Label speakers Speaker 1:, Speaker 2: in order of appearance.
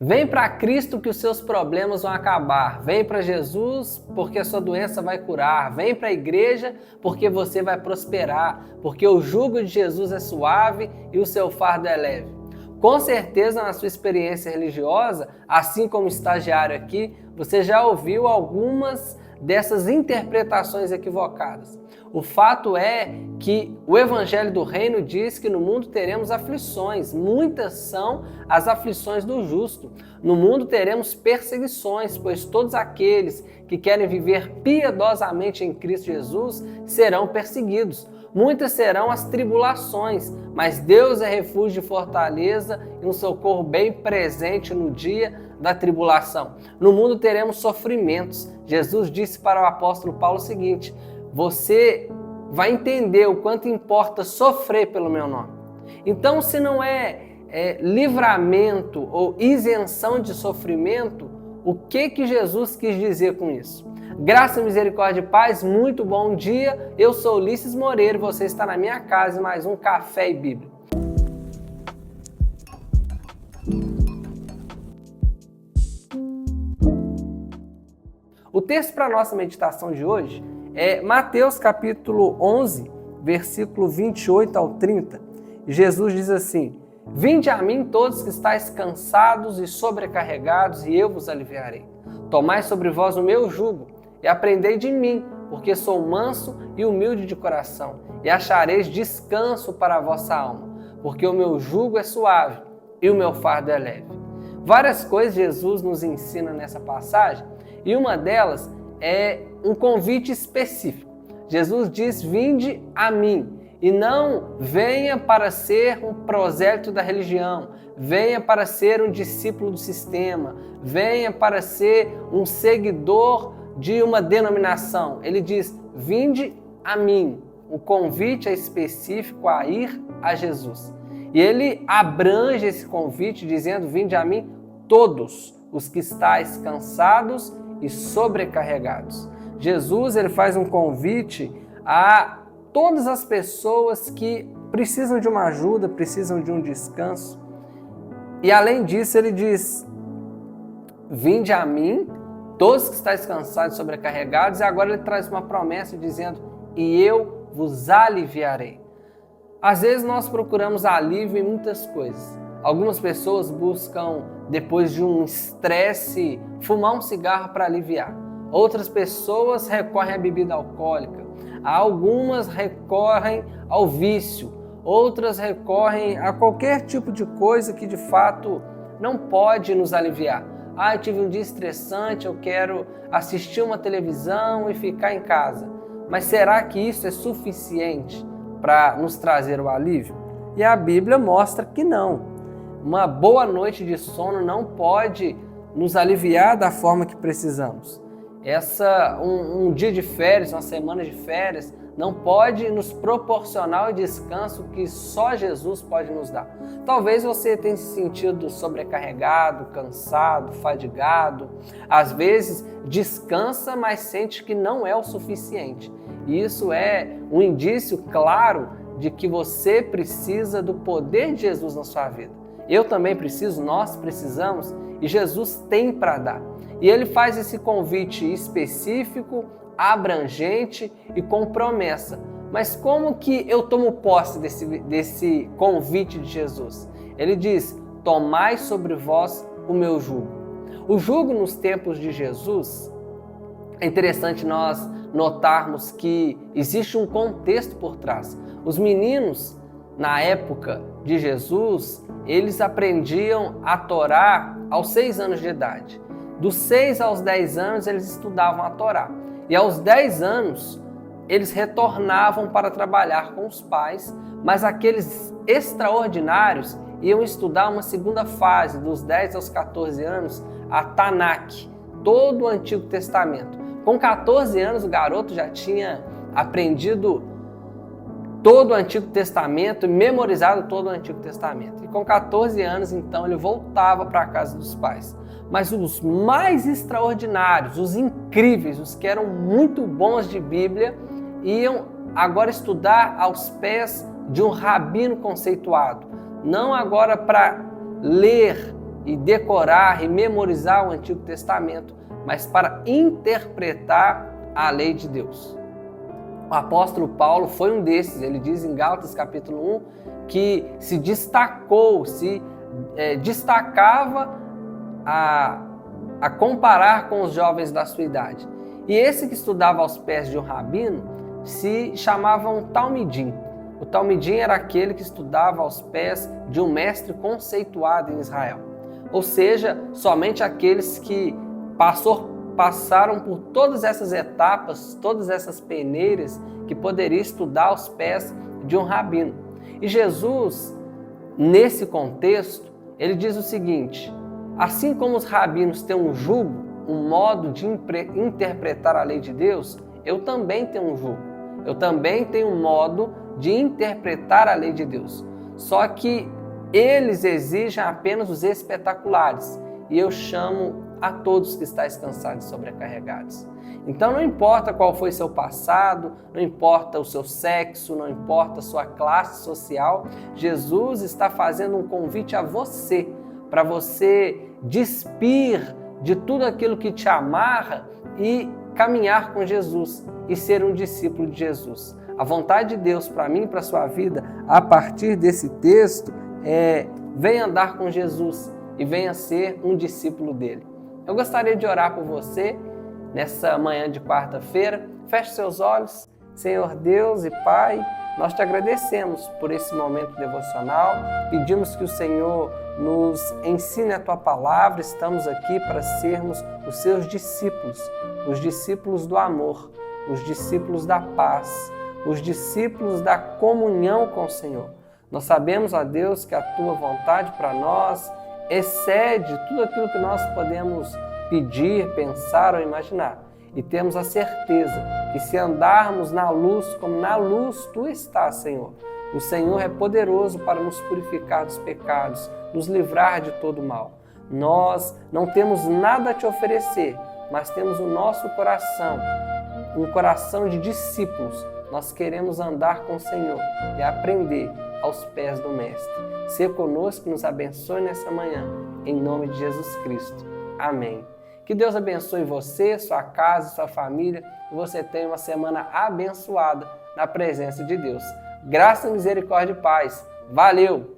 Speaker 1: Vem para Cristo que os seus problemas vão acabar. Vem para Jesus porque a sua doença vai curar. Vem para a igreja porque você vai prosperar. Porque o jugo de Jesus é suave e o seu fardo é leve. Com certeza, na sua experiência religiosa, assim como estagiário aqui, você já ouviu algumas dessas interpretações equivocadas. O fato é que o Evangelho do Reino diz que no mundo teremos aflições. Muitas são as aflições do justo. No mundo teremos perseguições, pois todos aqueles que querem viver piedosamente em Cristo Jesus serão perseguidos. Muitas serão as tribulações, mas Deus é refúgio e fortaleza e um socorro bem presente no dia da tribulação. No mundo teremos sofrimentos. Jesus disse para o apóstolo Paulo o seguinte: você vai entender o quanto importa sofrer pelo meu nome. Então, se não é livramento ou isenção de sofrimento, o que Jesus quis dizer com isso? Graça, misericórdia e paz, muito bom dia. Eu sou Ulisses Moreira e você está na minha casa em mais um Café e Bíblia. O texto para a nossa meditação de hoje é Mateus capítulo 11, versículo 28 ao 30. Jesus diz assim: Vinde a mim todos que estáis cansados e sobrecarregados, e eu vos aliviarei. Tomai sobre vós o meu jugo e aprendei de mim, porque sou manso e humilde de coração, e achareis descanso para a vossa alma, porque o meu jugo é suave e o meu fardo é leve. Várias coisas Jesus nos ensina nessa passagem, e uma delas é um convite específico. Jesus diz: vinde a mim, e não venha para ser um prosélito da religião, venha para ser um discípulo do sistema, venha para ser um seguidor de uma denominação. Ele diz: vinde a mim. O convite é específico a ir a Jesus. E ele abrange esse convite dizendo: vinde a mim todos os que estáis cansados e sobrecarregados. Jesus ele faz um convite a todas as pessoas que precisam de uma ajuda, precisam de um descanso. E além disso ele diz: vinde a mim, todos que estáis cansados e sobrecarregados, e agora ele traz uma promessa dizendo: e eu vos aliviarei. Às vezes nós procuramos alívio em muitas coisas. Algumas pessoas buscam, depois de um estresse, fumar um cigarro para aliviar. Outras pessoas recorrem à bebida alcoólica. Algumas recorrem ao vício. Outras recorrem a qualquer tipo de coisa que de fato não pode nos aliviar. Eu tive um dia estressante, eu quero assistir uma televisão e ficar em casa. Mas será que isso é suficiente para nos trazer o alívio? E a Bíblia mostra que não. Uma boa noite de sono não pode nos aliviar da forma que precisamos. Um dia de férias, uma semana de férias, não pode nos proporcionar o descanso que só Jesus pode nos dar. Talvez você tenha se sentido sobrecarregado, cansado, fadigado. Às vezes descansa, mas sente que não é o suficiente. E isso é um indício claro de que você precisa do poder de Jesus na sua vida. Eu também preciso, nós precisamos, e Jesus tem para dar. E ele faz esse convite específico, abrangente e com promessa. Mas como que eu tomo posse desse convite de Jesus? Ele diz: tomai sobre vós o meu jugo. O jugo nos tempos de Jesus, é interessante nós notarmos que existe um contexto por trás. Os meninos, na época de Jesus, eles aprendiam a Torá aos 6 anos de idade. Dos 6 aos 10 anos, eles estudavam a Torá. E aos 10 anos, eles retornavam para trabalhar com os pais, mas aqueles extraordinários iam estudar uma segunda fase, dos 10 aos 14 anos, a Tanakh, todo o Antigo Testamento. Com 14 anos, o garoto já tinha aprendido todo o Antigo Testamento e memorizado todo o Antigo Testamento. E com 14 anos, então, ele voltava para a casa dos pais. Mas os mais extraordinários, os incríveis, os que eram muito bons de Bíblia, iam agora estudar aos pés de um rabino conceituado. Não agora para ler e decorar e memorizar o Antigo Testamento, mas para interpretar a lei de Deus. O apóstolo Paulo foi um desses. Ele diz em Gálatas capítulo 1 que se destacou, destacava a comparar com os jovens da sua idade. E esse que estudava aos pés de um rabino se chamava um talmidim. O talmidim era aquele que estudava aos pés de um mestre conceituado em Israel. Ou seja, somente aqueles que passaram por todas essas etapas, todas essas peneiras, que poderia estudar aos pés de um rabino. E Jesus, nesse contexto, ele diz o seguinte: assim como os rabinos têm um jugo, um modo de interpretar a lei de Deus, eu também tenho um jugo. Eu também tenho um modo de interpretar a lei de Deus. Só que eles exigem apenas os espetaculares. E eu chamo a todos que estáis cansados e sobrecarregados. Então não importa qual foi seu passado, não importa o seu sexo, não importa a sua classe social, Jesus está fazendo um convite a você, para você despir de tudo aquilo que te amarra e caminhar com Jesus e ser um discípulo de Jesus. A vontade de Deus para mim e para a sua vida, a partir desse texto, venha andar com Jesus e venha ser um discípulo dele. Eu gostaria de orar por você nessa manhã de quarta-feira. Feche seus olhos. Senhor Deus e Pai, nós te agradecemos por esse momento devocional. Pedimos que o Senhor nos ensine a tua palavra. Estamos aqui para sermos os seus discípulos, os discípulos do amor, os discípulos da paz, os discípulos da comunhão com o Senhor. Nós sabemos, ó Deus, que a tua vontade para nós excede tudo aquilo que nós podemos pedir, pensar ou imaginar. E temos a certeza que se andarmos na luz, como na luz tu estás, Senhor, o Senhor é poderoso para nos purificar dos pecados, nos livrar de todo mal. Nós não temos nada a te oferecer, mas temos o nosso coração, um coração de discípulos. Nós queremos andar com o Senhor e aprender aos pés do Mestre. Seja conosco, nos abençoe nessa manhã, em nome de Jesus Cristo. Amém. Que Deus abençoe você, sua casa, sua família, e você tenha uma semana abençoada na presença de Deus. Graça, misericórdia e paz. Valeu!